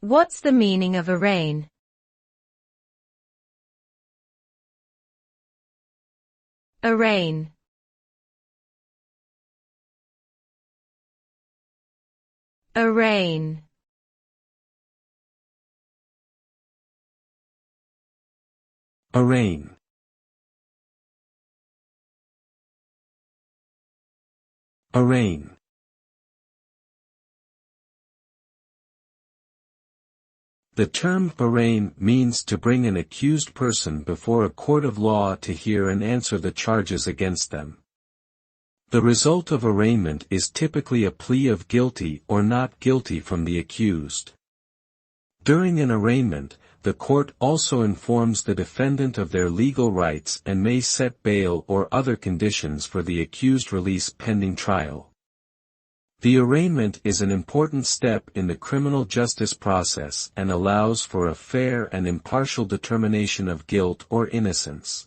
What's the meaning of arraign? Arraign. Arraign. Arraign. Arraign. The term arraign means to bring an accused person before a court of law to hear and answer the charges against them. The result of arraignment is typically a plea of guilty or not guilty from the accused. During an arraignment, the court also informs the defendant of their legal rights and may set bail or other conditions for the accused release pending trial. The arraignment is an important step in the criminal justice process and allows for a fair and impartial determination of guilt or innocence.